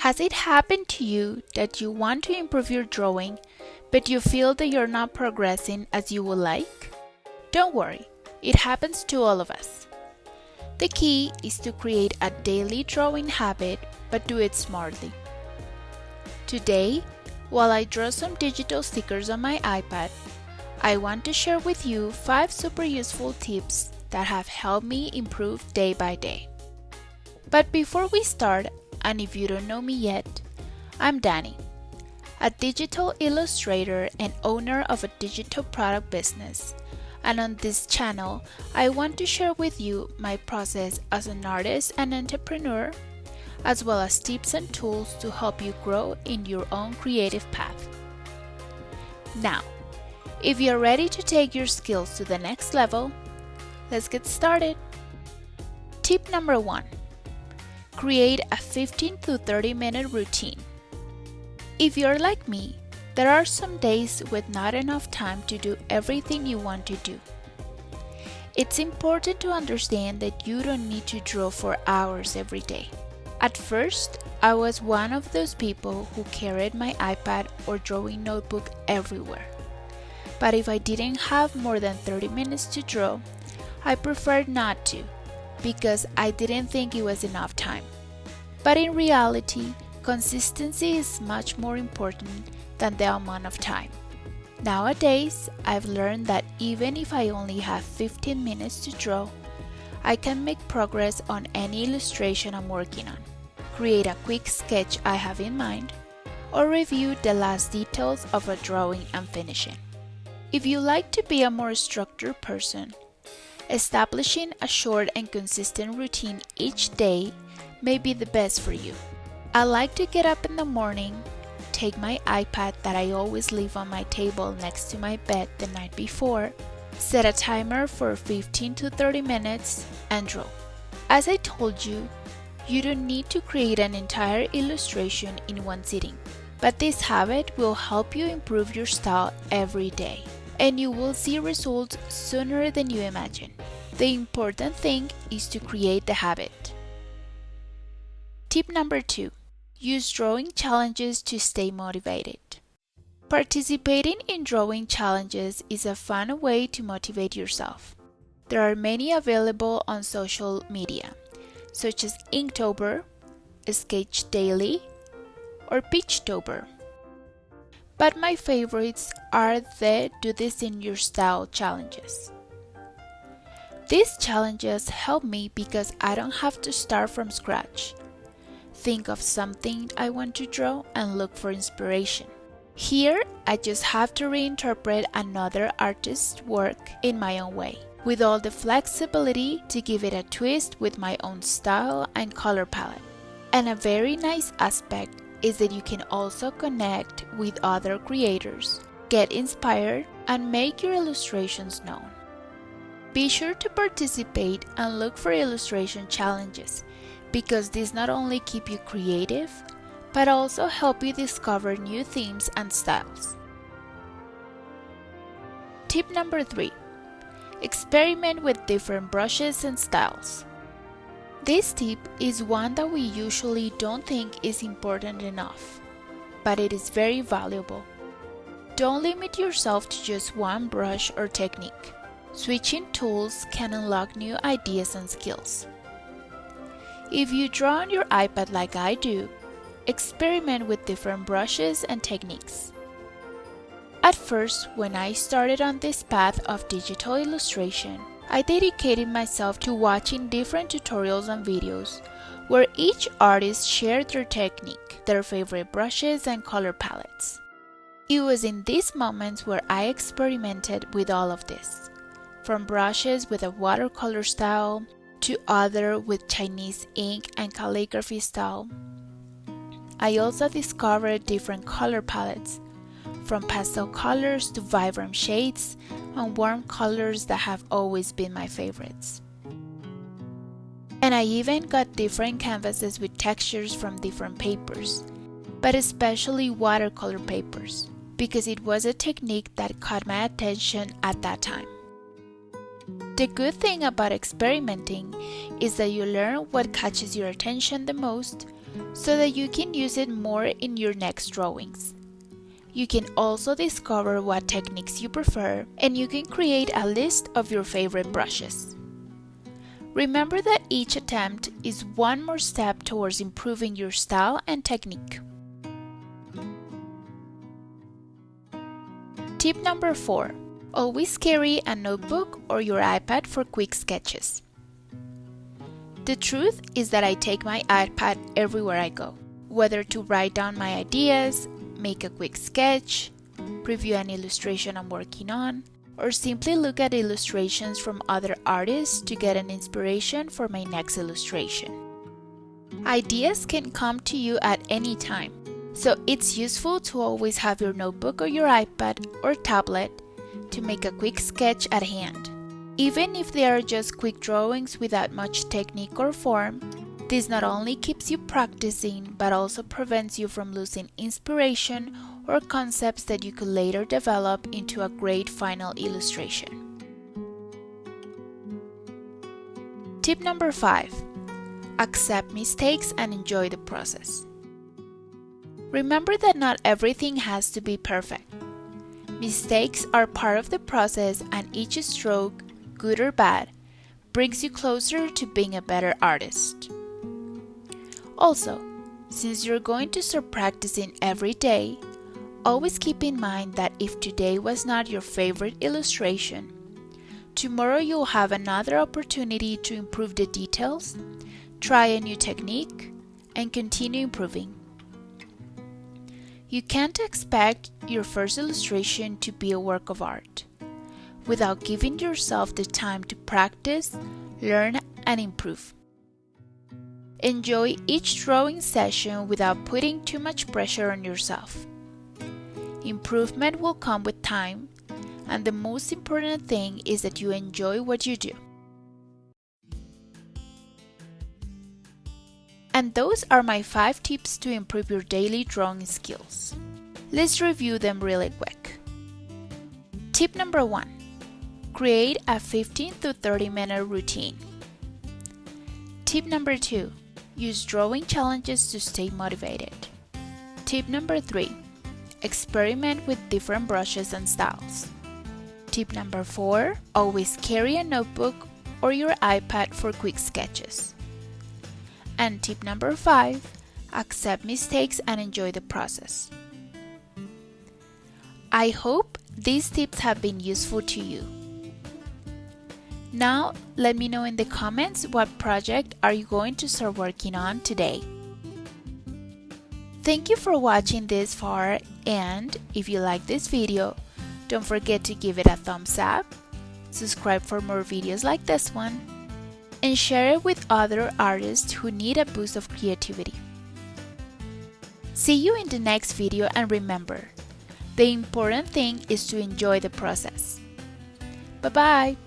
Has it happened to you that you want to improve your drawing, but you feel that you're not progressing as you would like? Don't worry, it happens to all of us. The key is to create a daily drawing habit, but do it smartly. Today, while I draw some digital stickers on my iPad, I want to share with you 5 super useful tips that have helped me improve day by day. But before we start, and if you don't know me yet, I'm Danny, a digital illustrator and owner of a digital product business. And on this channel, I want to share with you my process as an artist and entrepreneur, as well as tips and tools to help you grow in your own creative path. Now, if you're ready to take your skills to the next level, let's get started. Tip number 1. Create a 15 to 30 minute routine. If you're like me, there are some days with not enough time to do everything you want to do. It's important to understand that you don't need to draw for hours every day. At first, I was one of those people who carried my iPad or drawing notebook everywhere. But if I didn't have more than 30 minutes to draw, I preferred not to, because I didn't think it was enough time. But in reality, consistency is much more important than the amount of time. Nowadays, I've learned that even if I only have 15 minutes to draw, I can make progress on any illustration I'm working on, create a quick sketch I have in mind, or review the last details of a drawing I'm finishing. If you like to be a more structured person, establishing a short and consistent routine each day may be the best for you. I like to get up in the morning, take my iPad that I always leave on my table next to my bed the night before, set a timer for 15 to 30 minutes, and draw. As I told you, you don't need to create an entire illustration in one sitting, but this habit will help you improve your style every day, and you will see results sooner than you imagine. The important thing is to create the habit. Tip number 2. Use drawing challenges to stay motivated. Participating in drawing challenges is a fun way to motivate yourself. There are many available on social media, such as Inktober, Sketch Daily, or Peachtober. But my favorites are the Do This in Your Style challenges. These challenges help me because I don't have to start from scratch. Think of something I want to draw and look for inspiration. Here, I just have to reinterpret another artist's work in my own way, with all the flexibility to give it a twist with my own style and color palette. And a very nice aspect is that you can also connect with other creators, get inspired, and make your illustrations known. Be sure to participate and look for illustration challenges, because these not only keep you creative, but also help you discover new themes and styles. Tip number 3. Experiment with different brushes and styles. This tip is one that we usually don't think is important enough, but it is very valuable. Don't limit yourself to just one brush or technique. Switching tools can unlock new ideas and skills. If you draw on your iPad like I do, experiment with different brushes and techniques. At first, when I started on this path of digital illustration, I dedicated myself to watching different tutorials and videos where each artist shared their technique, their favorite brushes and color palettes. It was in these moments where I experimented with all of this, from brushes with a watercolor style to other with Chinese ink and calligraphy style. I also discovered different color palettes, from pastel colors to vibrant shades and warm colors that have always been my favorites. And I even got different canvases with textures from different papers, but especially watercolor papers, because it was a technique that caught my attention at that time. The good thing about experimenting is that you learn what catches your attention the most, so that you can use it more in your next drawings. You can also discover what techniques you prefer, and you can create a list of your favorite brushes. Remember that each attempt is one more step towards improving your style and technique. Tip number 4. Always carry a notebook or your iPad for quick sketches. The truth is that I take my iPad everywhere I go, whether to write down my ideas, make a quick sketch, preview an illustration I'm working on, or simply look at illustrations from other artists to get an inspiration for my next illustration. Ideas can come to you at any time, so it's useful to always have your notebook or your iPad or tablet to make a quick sketch at hand. Even if they are just quick drawings without much technique or form, this not only keeps you practicing, but also prevents you from losing inspiration or concepts that you could later develop into a great final illustration. Tip number 5. Accept mistakes and enjoy the process. Remember that not everything has to be perfect. Mistakes are part of the process, and each stroke, good or bad, brings you closer to being a better artist. Also, since you're going to start practicing every day, always keep in mind that if today was not your favorite illustration, tomorrow you'll have another opportunity to improve the details, try a new technique, and continue improving. You can't expect your first illustration to be a work of art without giving yourself the time to practice, learn, and improve. Enjoy each drawing session without putting too much pressure on yourself. Improvement will come with time, and the most important thing is that you enjoy what you do. And those are my 5 tips to improve your daily drawing skills. Let's review them really quick. Tip number 1. Create a 15 to 30-minute routine. Tip number 2. Use drawing challenges to stay motivated. Tip number 3. Experiment with different brushes and styles. Tip number 4. Always carry a notebook or your iPad for quick sketches. And tip number 5. Accept mistakes and enjoy the process. I hope these tips have been useful to you. Now, let me know in the comments what project are you going to start working on today. Thank you for watching this far, and if you like this video, don't forget to give it a thumbs up, subscribe for more videos like this one, and share it with other artists who need a boost of creativity. See you in the next video, and remember, the important thing is to enjoy the process. Bye-bye!